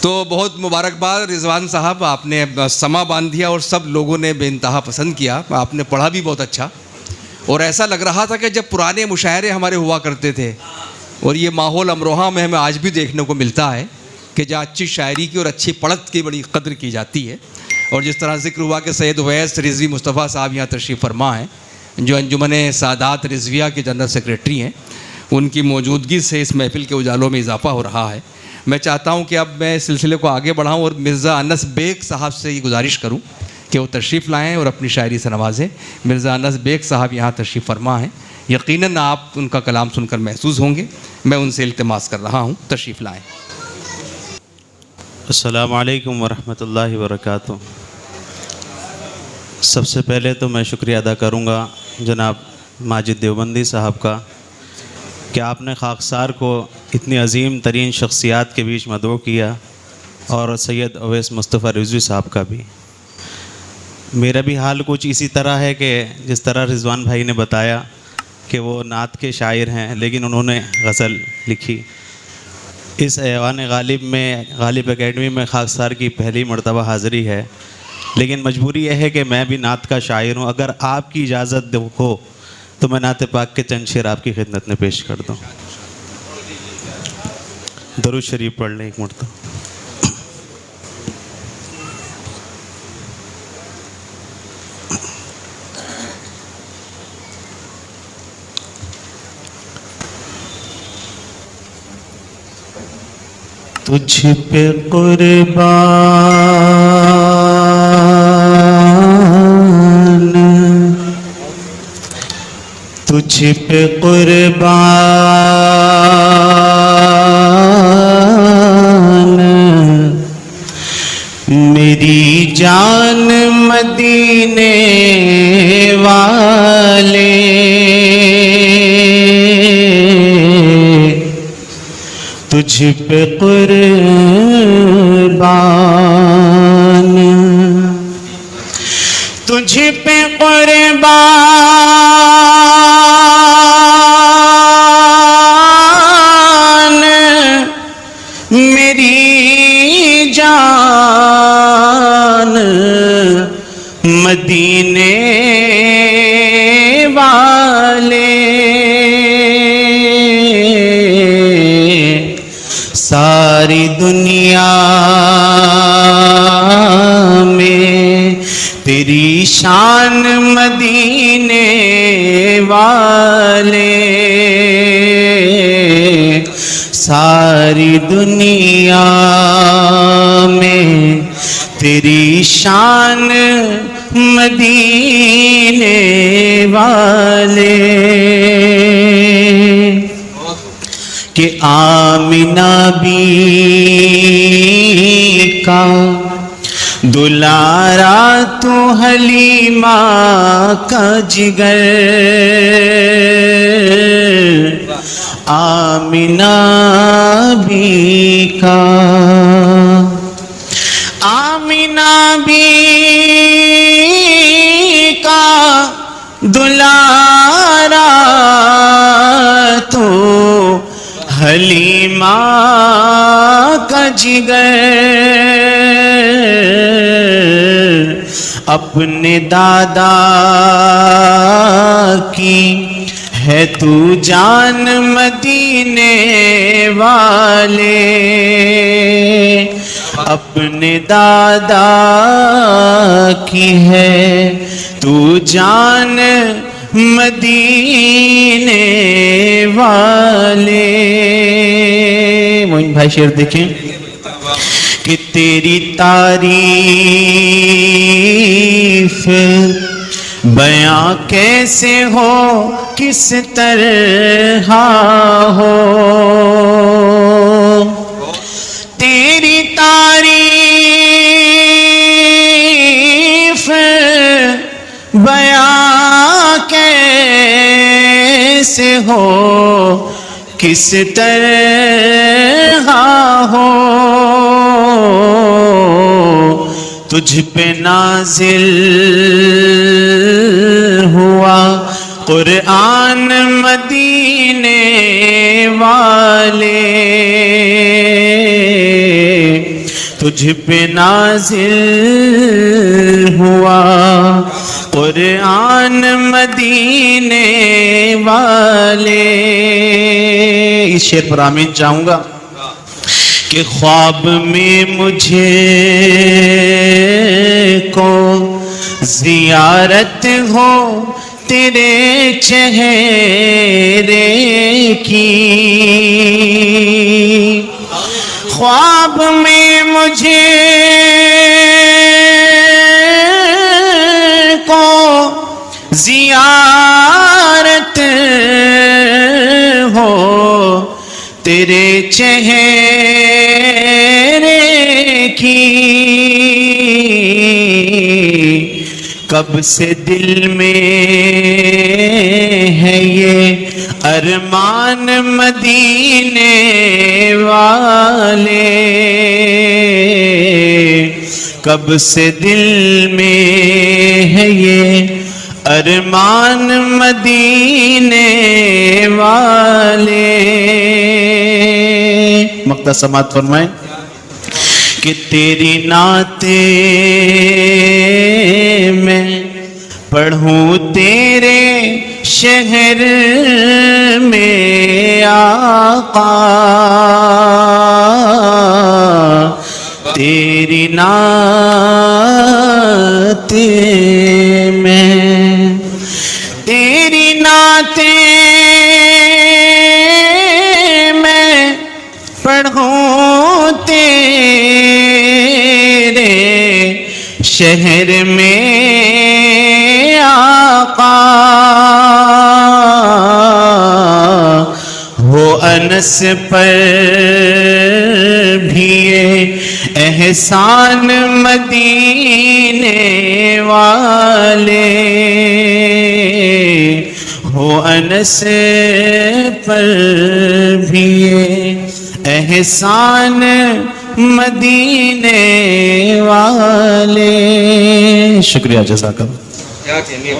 تو بہت مبارکباد رضوان صاحب، آپ نے سما باندھ دیا اور سب لوگوں نے بے انتہا پسند کیا. آپ نے پڑھا بھی بہت اچھا، اور ایسا لگ رہا تھا کہ جب پرانے مشاعرے ہمارے ہوا کرتے تھے، اور یہ ماحول امروہہ میں ہمیں آج بھی دیکھنے کو ملتا ہے کہ جہاں اچھی شاعری کی اور اچھی پڑھت کی بڑی قدر کی جاتی ہے. اور جس طرح ذکر ہوا کہ سید اویس رضوی مصطفیٰ صاحب یہاں تشریف فرما ہیں، جو انجمن سادات رضویہ کے جنرل سیکریٹری ہیں، ان کی موجودگی سے اس محفل کے اجالوں میں اضافہ ہو رہا ہے. میں چاہتا ہوں کہ اب میں اس سلسلے کو آگے بڑھاؤں اور مرزا انس بیگ صاحب سے یہ گزارش کروں کہ وہ تشریف لائیں اور اپنی شاعری سے نوازیں. مرزا انس بیگ صاحب یہاں تشریف فرما ہیں، یقیناً آپ ان کا کلام سن کر محظوظ ہوں گے. میں ان سے التماس کر رہا ہوں، تشریف لائیں. السلام علیکم ورحمۃ اللہ وبرکاتہ. سب سے پہلے تو میں شکریہ ادا کروں گا جناب ماجد دیوبندی صاحب کا کہ آپ نے خاکسار کو اتنی عظیم ترین شخصیات کے بیچ مدعو کیا، اور سید اویس مصطفیٰ رضوی صاحب کا بھی. میرا بھی حال کچھ اسی طرح ہے کہ جس طرح رضوان بھائی نے بتایا کہ وہ نعت کے شاعر ہیں، لیکن انہوں نے غزل لکھی. اس ایوان غالب میں، غالب اکیڈمی میں خاکسار کی پہلی مرتبہ حاضری ہے، لیکن مجبوری یہ ہے کہ میں بھی نعت کا شاعر ہوں. اگر آپ کی اجازت ہو تو میں نعت پاک کے چند شعر آپ کی خدمت میں پیش کر دوں. درود شریف پڑھ لیں ایک مرتبہ. تجھ پہ قربان تجھ پہ قربان میری جان مدینے والے، تجھ پہ قربان تجھ پہ قربان میری جان مدینے والے، ساری دنیا میں تیری شان مدینے والے، ساری دنیا میں تیری شان مدینے والے. کہ آمنہ بی کا دلارا تو حلیمہ کا جگر، آمنہ بی کا، آمنہ بی کا دلارا تو حلیمہ کا جگر، اپنے دادا کی ہے تو جان مدینے والے، اپنے دادا کی ہے تو جان مدینے والے. معین بھائی شعر دیکھیں کہ تیری تعریف بیاں کیسے ہو، کس طرح ہو، تیری تعریف بیاں کیسے ہو، کس طرح ہو، تجھ پہ نازل ہوا قرآن مدینے والے، تجھ پہ نازل ہوا قرآن مدینے والے. اس شعر پر آمین چاہوں گا کہ خواب میں مجھے کو زیارت ہو تیرے چہرے کی. خواب میں مجھے کو زیارت ہو تیرے چہرے کی. کب سے دل میں ہے یہ ارمان مدینے والے. کب سے دل میں ہے یہ ارمان مدینے والے. مقطع سماعت فرمائیں کہ تیری نعتیں میں پڑھوں تیرے شہر میں آقا. تیری نعتیں میں تیری نعتیں میں پڑھوں تیرے شہر میں آقا. ہو انس پر بھی احسان مدینے والے. ہو انس پر بھی احسان مدینے والے. شکریہ جزاک اللہ. کیا کہنے